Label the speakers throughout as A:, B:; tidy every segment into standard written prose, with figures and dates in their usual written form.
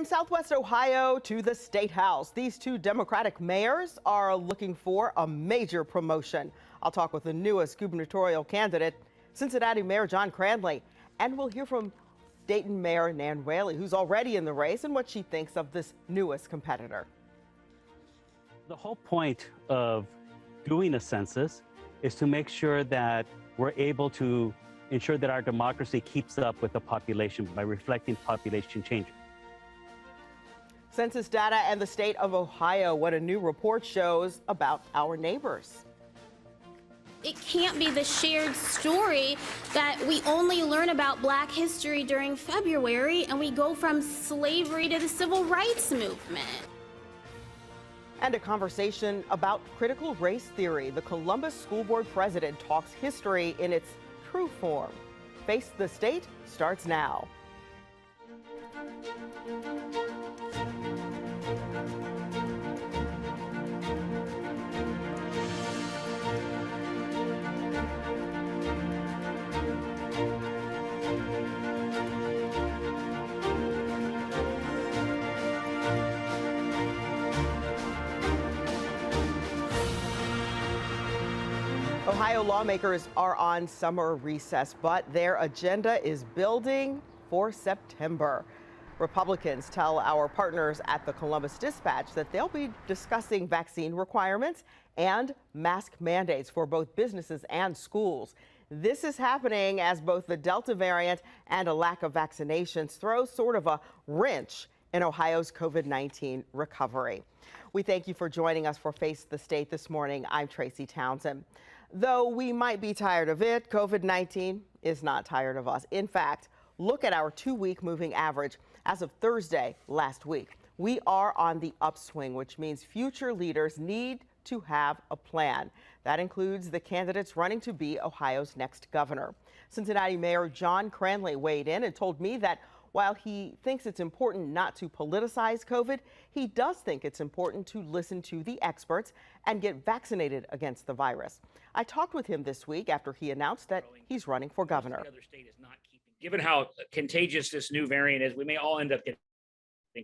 A: From Southwest Ohio to the State House, these two Democratic mayors are looking for a major promotion. I'll talk with the newest gubernatorial candidate, Cincinnati Mayor John Cranley, and we'll hear from Dayton Mayor Nan Whaley, who's already in the race, and what she thinks of this newest competitor.
B: The whole point of doing a census is to make sure that we're able to ensure that our democracy keeps up with the population by reflecting population change.
A: Census data and the state of Ohio, what a new report shows about our neighbors.
C: It can't be the shared story that we only learn about Black history during February and we go from slavery to the civil rights movement.
A: And a conversation about critical race theory. The Columbus School Board president talks history in its true form. Face the State starts now. Ohio lawmakers are on summer recess, but their agenda is building for September. Republicans tell our partners at the Columbus Dispatch that they'll be discussing vaccine requirements and mask mandates for both businesses and schools. This is happening as both the Delta variant and a lack of vaccinations throw sort of a wrench in Ohio's COVID-19 recovery. We thank you for joining us for Face the State this morning. I'm Tracy Townsend. Though we might be tired of it, COVID-19 is not tired of us. In fact, look at our 2-week moving average as of Thursday last week. We are on the upswing, which means future leaders need to have a plan. That includes the candidates running to be Ohio's next governor. Cincinnati Mayor John Cranley weighed in and told me that while he thinks it's important not to politicize COVID, he does think it's important to listen to the experts and get vaccinated against the virus. I talked with him this week after he announced that he's running for governor.
D: Given how contagious this new variant is, we may all end up getting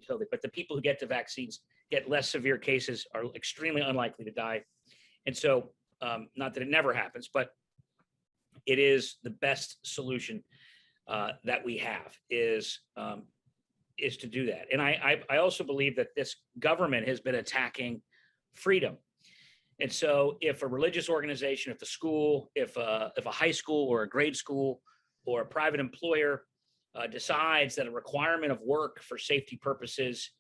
D: COVID, but the people who get the vaccines get less severe cases, are extremely unlikely to die. And so, not that it never happens, but it is the best solution that we have is to do that. And I also believe that this government has been attacking freedom. And so if a religious organization, if a school, if a high school or a grade school or a private employer decides that a requirement of work for safety purposes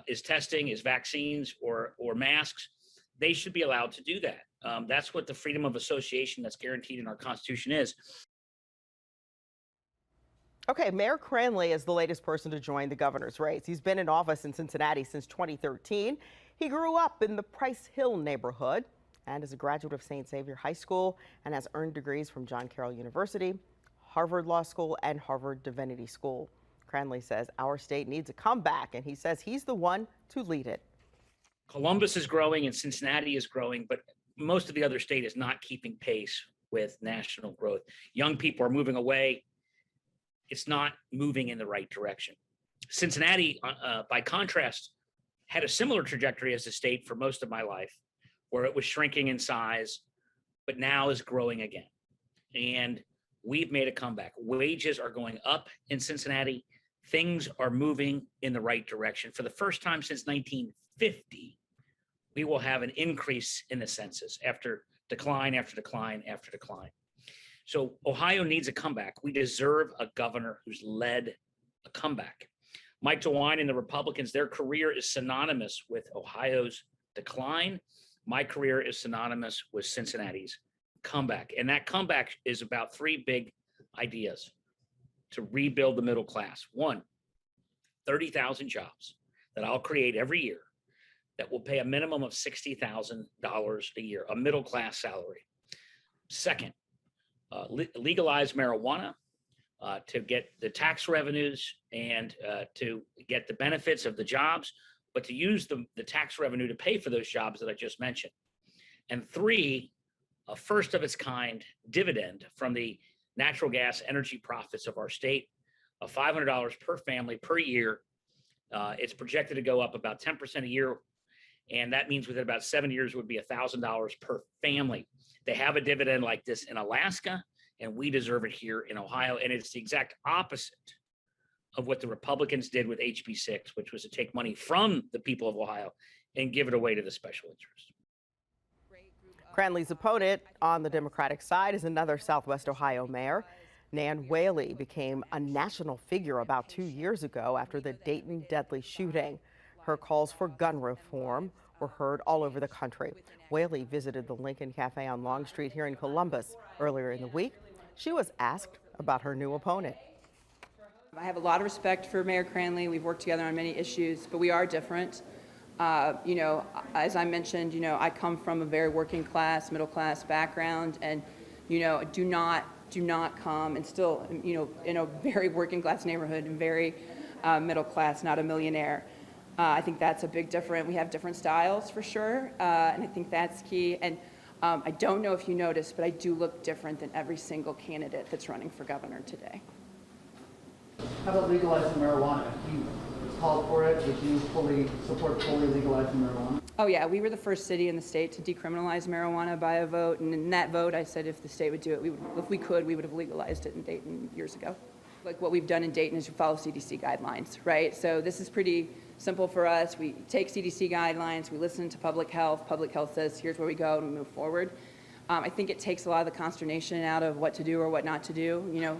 D: is testing, is vaccines or masks, they should be allowed to do that. That's what the freedom of association that's guaranteed in our Constitution is.
A: Okay, Mayor Cranley is the latest person to join the governor's race. He's been in office in Cincinnati since 2013. He grew up in the Price Hill neighborhood and is a graduate of St. Xavier High School and has earned degrees from John Carroll University, Harvard Law School, and Harvard Divinity School. Cranley says our state needs a comeback, and he says he's the one to lead it.
D: Columbus is growing and Cincinnati is growing, but most of the other state is not keeping pace with national growth. Young people are moving away. It's not moving in the right direction. Cincinnati, by contrast, had a similar trajectory as the state for most of my life, where it was shrinking in size, but now is growing again. And we've made a comeback. Wages are going up in Cincinnati. Things are moving in the right direction. For the first time since 1950, we will have an increase in the census after decline after decline after decline. So Ohio needs a comeback. We deserve a governor who's led a comeback. Mike DeWine and the Republicans, their career is synonymous with Ohio's decline. My career is synonymous with Cincinnati's comeback. And that comeback is about 3 big ideas to rebuild the middle class. 1, 30,000 jobs that I'll create every year that will pay a minimum of $60,000 a year, a middle class salary. 2nd, legalize marijuana to get the tax revenues and to get the benefits of the jobs, but to use the tax revenue to pay for those jobs that I just mentioned. And 3, a first of its kind dividend from the natural gas energy profits of our state of $500 per family per year It's projected to go up about 10% a year. And that means within about 7 years would be $1,000 per family. They have a dividend like this in Alaska, and we deserve it here in Ohio. And it's the exact opposite of what the Republicans did with HB 6, which was to take money from the people of Ohio and give it away to the special interest.
A: Cranley's opponent on the Democratic side is another Southwest Ohio mayor. Whaley became a national figure about 2 years ago after the Dayton deadly shooting. Her calls for gun reform were heard all over the country. Whaley visited the Lincoln Cafe on Long Street here in Columbus earlier in the week. She was asked about her new opponent.
E: I have a lot of respect for Mayor Cranley. We've worked together on many issues, but we are different. As I mentioned, I come from a very working class, middle class background, and, do not come and still, in a very working class neighborhood and very middle class, not a millionaire. I think that's a big difference. We have different styles for sure, and I think that's key. And I don't know if you noticed, but I do look different than every single candidate that's running for governor today.
F: How about legalizing marijuana? If you called for it, would you fully support fully legalizing marijuana?
E: Oh yeah, we were the first city in the state to decriminalize marijuana by a vote, and in that vote I said if the state would do it, if we could, we would have legalized it in Dayton years ago. Like what we've done in Dayton is we follow CDC guidelines, right? So this is pretty simple for us. We take CDC guidelines, we listen to public health says here's where we go, and we move forward. I think it takes a lot of the consternation out of what to do or what not to do.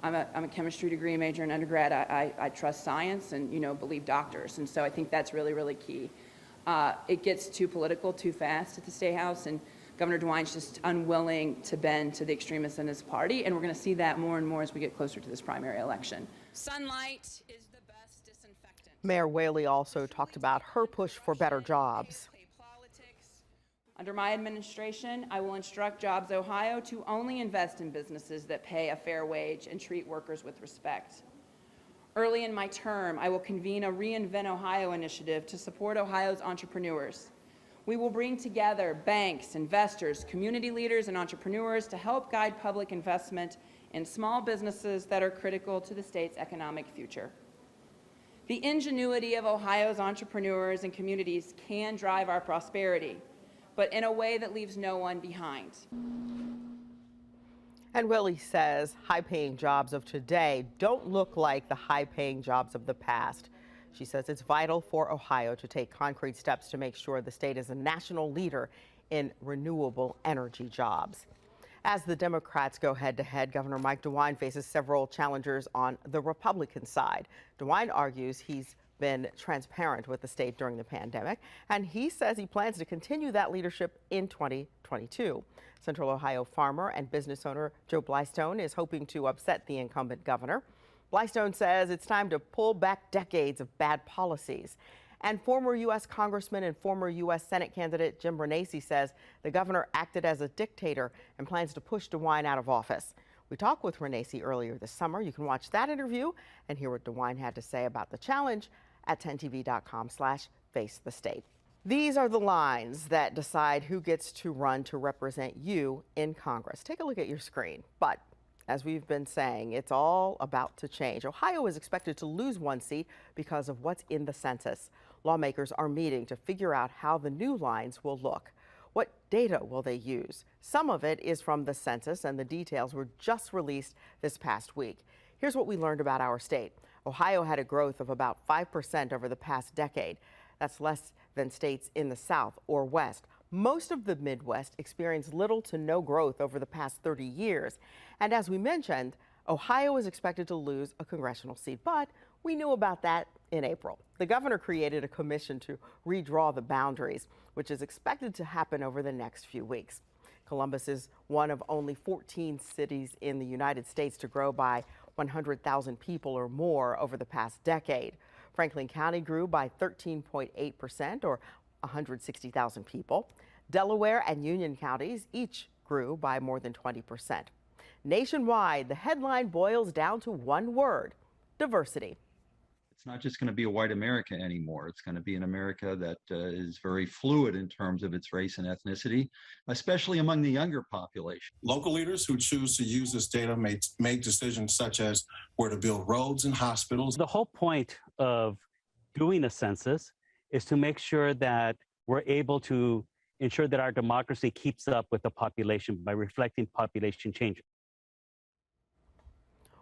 E: I'm a chemistry degree major in undergrad. I trust science and, believe doctors. And so I think that's really, really key. It gets too political too fast at the State House, and Governor DeWine's just unwilling to bend to the extremists in his party. And we're going to see that more and more as we get closer to this primary election. Sunlight is the best disinfectant.
A: Mayor Whaley also talked about her push for better jobs.
E: Under my administration, I will instruct Jobs Ohio to only invest in businesses that pay a fair wage and treat workers with respect. Early in my term, I will convene a Reinvent Ohio initiative to support Ohio's entrepreneurs. We will bring together banks, investors, community leaders, and entrepreneurs to help guide public investment in small businesses that are critical to the state's economic future. The ingenuity of Ohio's entrepreneurs and communities can drive our prosperity, but in a way that leaves no one behind.
A: And Whaley says high-paying jobs of today don't look like the high-paying jobs of the past. She says it's vital for Ohio to take concrete steps to make sure the state is a national leader in renewable energy jobs. As the Democrats go head-to-head, Governor Mike DeWine faces several challengers on the Republican side. DeWine argues he's been transparent with the state during the pandemic, and he says he plans to continue that leadership in 2022. Central Ohio farmer and business owner Joe Blystone is hoping to upset the incumbent governor. Blystone says it's time to pull back decades of bad policies. And former U.S. Congressman and former U.S. Senate candidate Jim Renacci says the governor acted as a dictator and plans to push DeWine out of office. We talked with Renacci earlier this summer. You can watch that interview and hear what DeWine had to say about the challenge at 10tv.com/facethestate. These are the lines that decide who gets to run to represent you in Congress. Take a look at your screen. But as we've been saying, it's all about to change. Ohio is expected to lose one seat because of what's in the census. Lawmakers are meeting to figure out how the new lines will look. What data will they use? Some of it is from the census, and the details were just released this past week. Here's what we learned about our state. Ohio had a growth of about 5% over the past decade. That's less than states in the South or West. Most of the Midwest experienced little to no growth over the past 30 years. And as we mentioned, Ohio is expected to lose a congressional seat, but we knew about that in April. The governor created a commission to redraw the boundaries, which is expected to happen over the next few weeks. Columbus is one of only 14 cities in the United States to grow by 100,000 people or more over the past decade. Franklin County grew by 13.8%, or 160,000 people. Delaware and Union counties each grew by more than 20%. Nationwide, the headline boils down to one word: diversity.
G: It's not just going to be a white America anymore. It's going to be an America that is very fluid in terms of its race and ethnicity, especially among the younger population.
H: Local leaders who choose to use this data may make decisions such as where to build roads and hospitals.
B: The whole point of doing a census is to make sure that we're able to ensure that our democracy keeps up with the population by reflecting population change.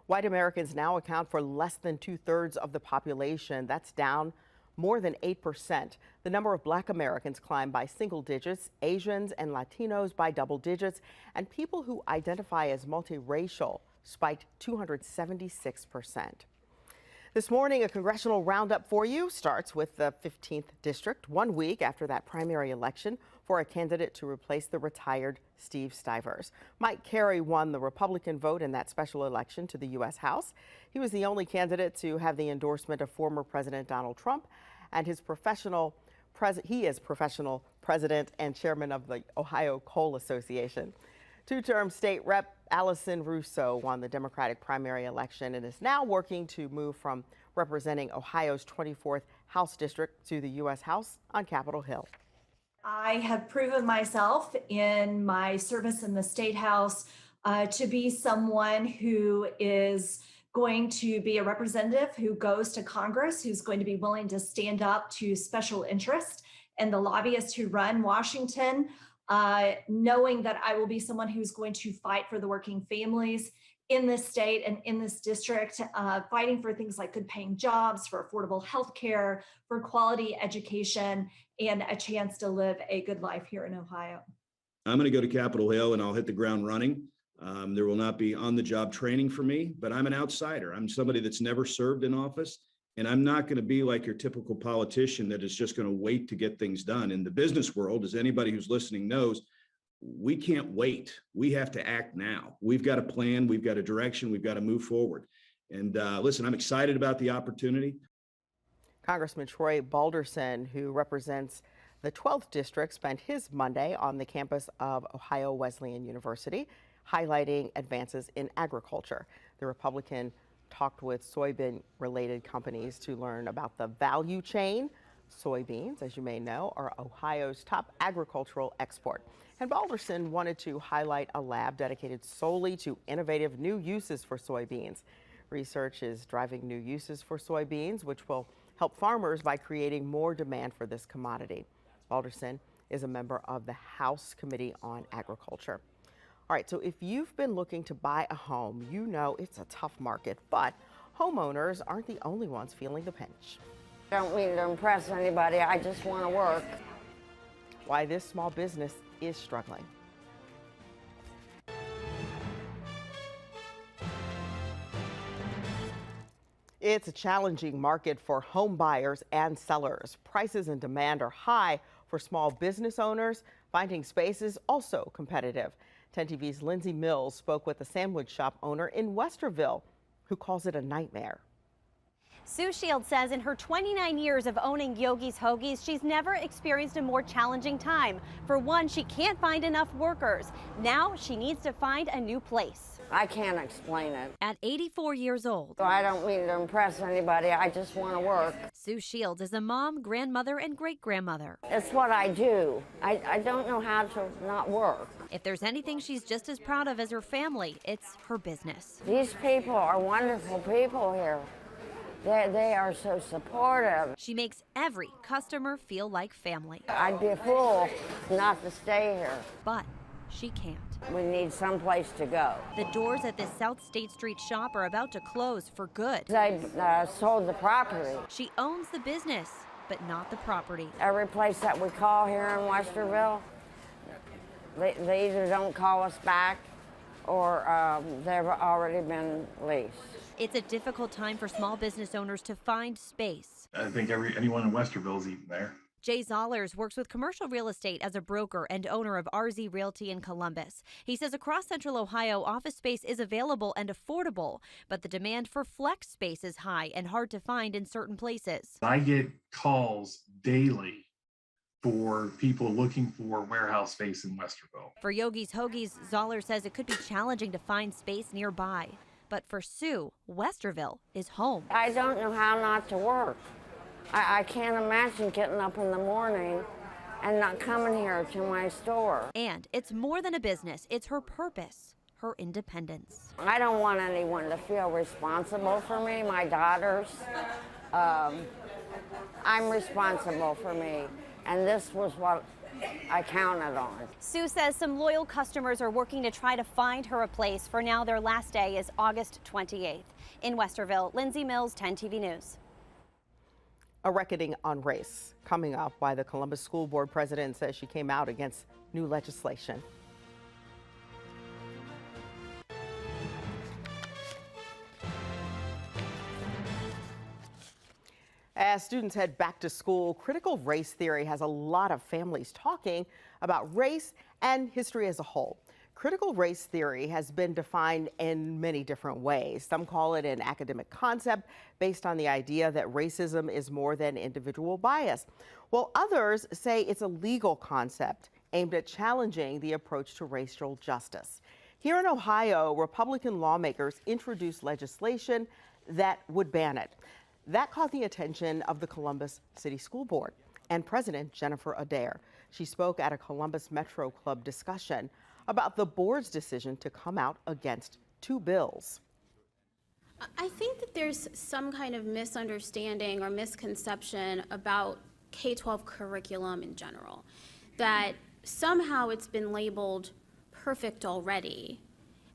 A: White Americans now account for less than 2/3 of the population. That's down more than 8%. The number of Black Americans climbed by single digits, Asians and Latinos by double digits, and people who identify as multiracial spiked 276%. This morning, a congressional roundup for you starts with the 15th district, 1 week after that primary election for a candidate to replace the retired Steve Stivers. Mike Carey won the Republican vote in that special election to the U.S. House. He was the only candidate to have the endorsement of former President Donald Trump, and he is professional president and chairman of the Ohio Coal Association. Two-term state rep Allison Russo won the Democratic primary election and is now working to move from representing Ohio's 24th House District to the U.S. House on Capitol Hill.
I: I have proven myself in my service in the State House to be someone who is going to be a representative who goes to Congress, who's going to be willing to stand up to special interest and the lobbyists who run Washington, knowing that I will be someone who's going to fight for the working families in this state and in this district, fighting for things like good paying jobs, for affordable health care, for quality education, and a chance to live a good life here in Ohio.
J: I'm going to go to Capitol Hill and I'll hit the ground running. There will not be on-the-job training for me, but I'm an outsider. I'm somebody that's never served in office, and I'm not going to be like your typical politician that is just going to wait to get things done. In the business world, as anybody who's listening knows, we can't wait. We have to act now. We've got a plan. We've got a direction. We've got to move forward. And listen, I'm excited about the opportunity.
A: Congressman Troy Balderson, who represents the 12th district, spent his Monday on the campus of Ohio Wesleyan University, highlighting advances in agriculture. The Republican talked with soybean-related companies to learn about the value chain. Soybeans, as you may know, are Ohio's top agricultural export. And Balderson wanted to highlight a lab dedicated solely to innovative new uses for soybeans. Research is driving new uses for soybeans, which will help farmers by creating more demand for this commodity. Balderson is a member of the House Committee on Agriculture. All right, so if you've been looking to buy a home, you know it's a tough market, but homeowners aren't the only ones feeling the pinch.
K: I don't mean to impress anybody, I just want to work.
A: Why this small business is struggling. It's a challenging market for home buyers and sellers. Prices and demand are high for small business owners. Finding space is also competitive. 10 TV's Lindsay Mills spoke with a sandwich shop owner in Westerville who calls it a nightmare.
L: Sue Shields says in her 29 years of owning Yogi's Hoagies, she's never experienced a more challenging time. For one, she can't find enough workers. Now she needs to find a new place.
K: I can't explain it.
L: At 84 years old.
K: So I don't mean to impress anybody, I just want to work.
L: Sue Shields is a mom, grandmother, and great-grandmother.
K: It's what I do. I don't know how to not work.
L: If there's anything she's just as proud of as her family, it's her business.
K: These people are wonderful people here. They are so supportive.
L: She makes every customer feel like family.
K: I'd be a fool not to stay here.
L: But she can't.
K: We need someplace to go.
L: The doors at this South State Street shop are about to close for good.
K: They sold the property.
L: She owns the business, but not the property.
K: Every place that we call here in Westerville, they either don't call us back or they've already been leased.
L: It's a difficult time for small business owners to find space.
M: I think anyone in Westerville is even there.
L: Jay Zollers works with commercial real estate as a broker and owner of RZ Realty in Columbus. He says across Central Ohio, office space is available and affordable, but the demand for flex space is high and hard to find in certain places.
M: I get calls daily for people looking for warehouse space in Westerville.
L: For Yogi's Hoagies, Zoller says it could be challenging to find space nearby. But for Sue, Westerville is home.
K: I don't know how not to work. I can't imagine getting up in the morning and not coming here to my store.
L: And it's more than a business. It's her purpose, her independence.
K: I don't want anyone to feel responsible for me. My daughters, I'm responsible for me, and this was what I counted on.
L: Sue says some loyal customers are working to try to find her a place. For now, their last day is August 28th. In Westerville, Lindsay Mills, 10 TV News.
A: A reckoning on race coming up, why the Columbus School Board president says she came out against new legislation. As students head back to school, critical race theory has a lot of families talking about race and history as a whole. Critical race theory has been defined in many different ways. Some call it an academic concept based on the idea that racism is more than individual bias, while others say it's a legal concept aimed at challenging the approach to racial justice. Here in Ohio, Republican lawmakers introduced legislation that would ban it. That caught the attention of the Columbus City School Board and President Jennifer Adair. She spoke at a Columbus Metro Club discussion about the board's decision to come out against two bills.
C: I think that there's some kind of misunderstanding or misconception about K-12 curriculum in general, that somehow it's been labeled perfect already.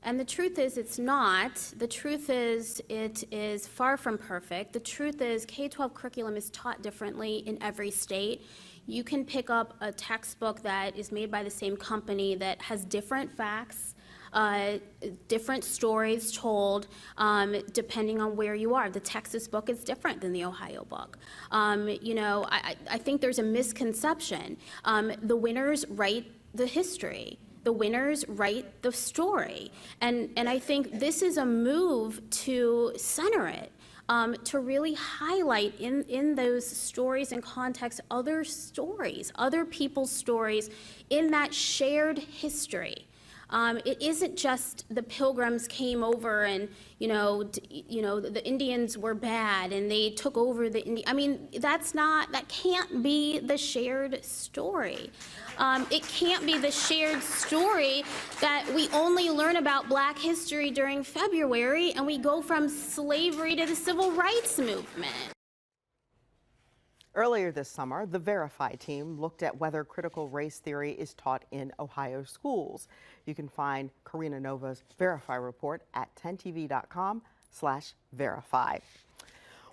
C: And the truth is it's not. The truth is it is far from perfect. The truth is K-12 curriculum is taught differently in every state. You can pick up a textbook that is made by the same company that has different facts, different stories told depending on where you are. The Texas book is different than the Ohio book. You know, I think there's a misconception. The winners write the history. The winners write the story. And I think this is a move to center it, to really highlight in those stories and context other stories, other people's stories in that shared history. It isn't just the Pilgrims came over and the Indians were bad and they took over the Indian. I mean, that can't be the shared story. It can't be the shared story that we only learn about Black history during February and we go from slavery to the civil rights movement.
A: Earlier this summer, the Verify team looked at whether critical race theory is taught in Ohio schools. You can find Karina Nova's Verify report at 10tv.com/verify.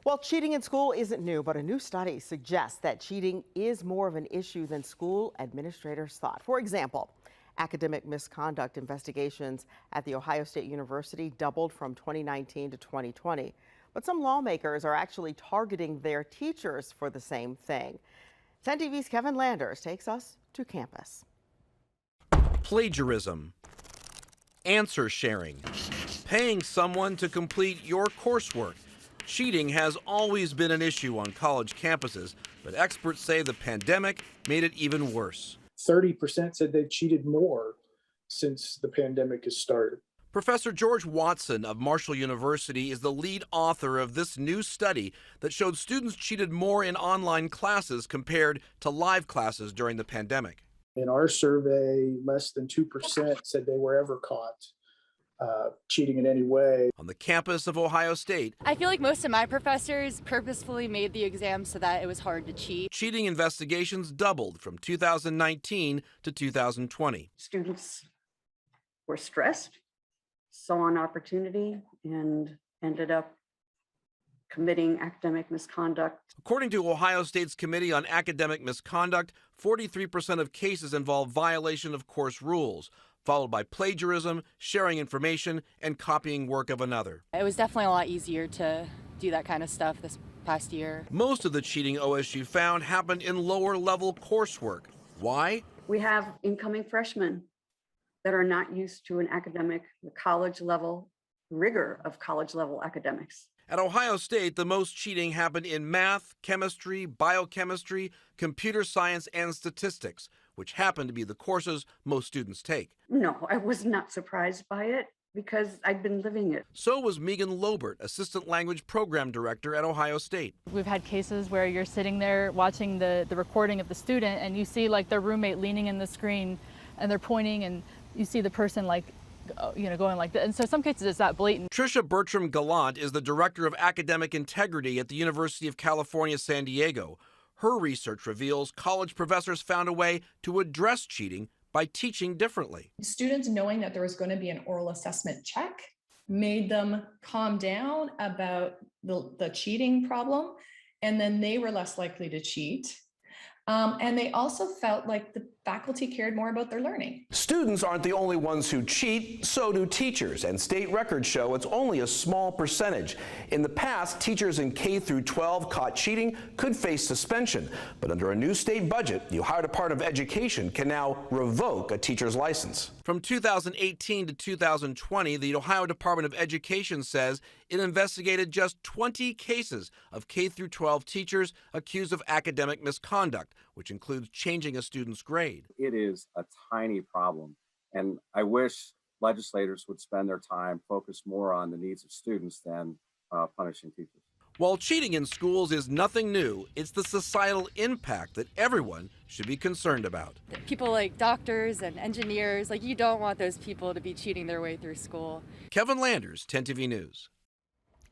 A: Well, cheating in school isn't new, but a new study suggests that cheating is more of an issue than school administrators thought. For example, academic misconduct investigations at The Ohio State University doubled from 2019 to 2020. But some lawmakers are actually targeting their teachers for the same thing. 10 TV's Kevin Landers takes us to campus.
N: Plagiarism, answer sharing, paying someone to complete your coursework. Cheating has always been an issue on college campuses, but experts say the pandemic made it even worse.
O: 30% said they've cheated more since the pandemic has started.
N: Professor George Watson of Marshall University is the lead author of this new study that showed students cheated more in online classes compared to live classes during the pandemic.
O: In our survey, less than 2% said they were ever caught cheating in any way.
N: On the campus of Ohio State,
P: I feel like most of my professors purposefully made the exam so that it was hard to cheat.
N: Cheating investigations doubled from 2019 to 2020.
Q: Students were stressed, saw an opportunity, and ended up committing academic misconduct.
N: According to Ohio State's Committee on Academic Misconduct, 43% of cases involve violation of course rules, followed by plagiarism, sharing information, and copying work of another.
P: It was definitely a lot easier to do that kind of stuff this past year.
N: Most of the cheating OSU found happened in lower level coursework. Why?
Q: We have incoming freshmen that are not used to an academic, the college level rigor of college level academics.
N: At Ohio State, the most cheating happened in math, chemistry, biochemistry, computer science, and statistics, which happen to be the courses most students take.
Q: No, I was not surprised by it because I've been living it.
N: So was Megan Lobert, Assistant Language Program Director at Ohio State.
R: We've had cases where you're sitting there watching the recording of the student and you see like their roommate leaning in the screen and they're pointing and you see the person like going like that. And so some cases it's that blatant.
N: Tricia Bertram Gallant is the Director of Academic Integrity at the University of California, San Diego. Her research reveals college professors found a way to address cheating by teaching differently.
S: Students knowing that there was going to be an oral assessment check made them calm down about the cheating problem, and then they were less likely to cheat. And they also felt like the faculty cared more about their learning.
T: Students aren't the only ones who cheat, so do teachers, and state records show it's only a small percentage. In the past, teachers in K through 12 caught cheating could face suspension, but under a new state budget, the Ohio Department of Education can now revoke a teacher's license.
N: From 2018 to 2020, the Ohio Department of Education says it investigated just 20 cases of K through 12 teachers accused of academic misconduct, which includes changing a student's grade.
U: It is a tiny problem, and I wish legislators would spend their time focused more on the needs of students than punishing teachers.
N: While cheating in schools is nothing new, it's the societal impact that everyone should be concerned about.
P: People like doctors and engineers, you don't want those people to be cheating their way through school.
N: Kevin Landers, 10 TV News.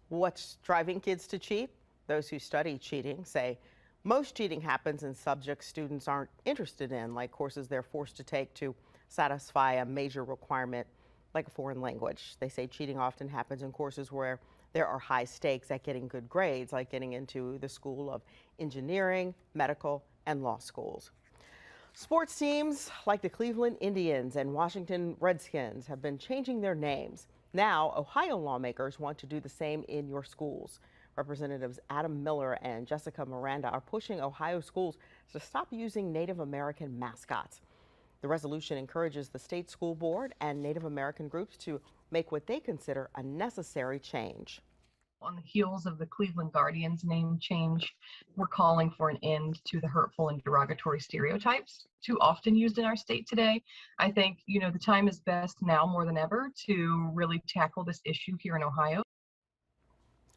A: What's driving kids to cheat? Those who study cheating say most cheating happens in subjects students aren't interested in, like courses they're forced to take to satisfy a major requirement like a foreign language. They say cheating often happens in courses where there are high stakes at getting good grades, like getting into the School of Engineering, medical, and law schools. Sports teams like the Cleveland Indians and Washington Redskins have been changing their names. Now, Ohio lawmakers want to do the same in your schools. Representatives Adam Miller and Jessica Miranda are pushing Ohio schools to stop using Native American mascots. The resolution encourages the state school board and Native American groups to make what they consider a necessary change.
V: On the heels of the Cleveland Guardians name change, we're calling for an end to the hurtful and derogatory stereotypes too often used in our state today. I think, the time is best now more than ever to really tackle this issue here in Ohio.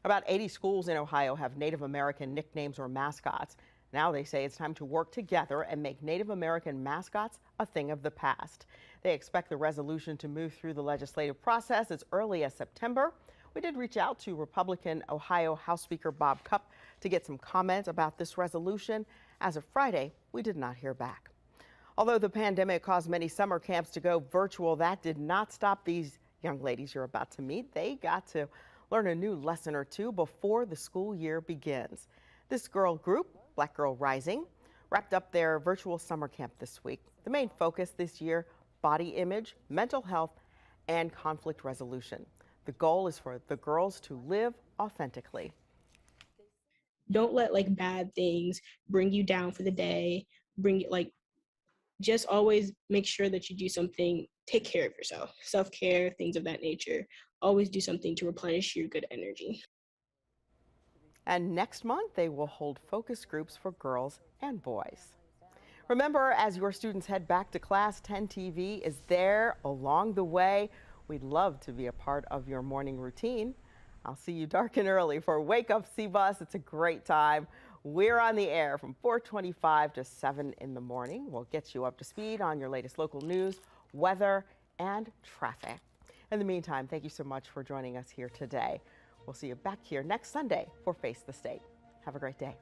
A: About 80 schools in Ohio have Native American nicknames or mascots. Now they say it's time to work together and make Native American mascots a thing of the past. They expect the resolution to move through the legislative process as early as September. We did reach out to Republican Ohio House Speaker Bob Cupp to get some comments about this resolution. As of Friday, we did not hear back. Although the pandemic caused many summer camps to go virtual, that did not stop these young ladies you're about to meet. They got to learn a new lesson or two before the school year begins. This girl group, Black Girl Rising, wrapped up their virtual summer camp this week. The main focus this year, body image, mental health, and conflict resolution. The goal is for the girls to live authentically.
W: Don't let bad things bring you down for the day. Just always make sure that you do something, take care of yourself, self-care, things of that nature. Always do something to replenish your good energy.
A: And next month, they will hold focus groups for girls and boys. Remember, as your students head back to class, 10 TV is there along the way. We'd love to be a part of your morning routine. I'll see you dark and early for Wake Up C-Bus. It's a great time. We're on the air from 4:25 to 7 in the morning. We'll get you up to speed on your latest local news, weather, and traffic. In the meantime, thank you so much for joining us here today. We'll see you back here next Sunday for Face the State. Have a great day.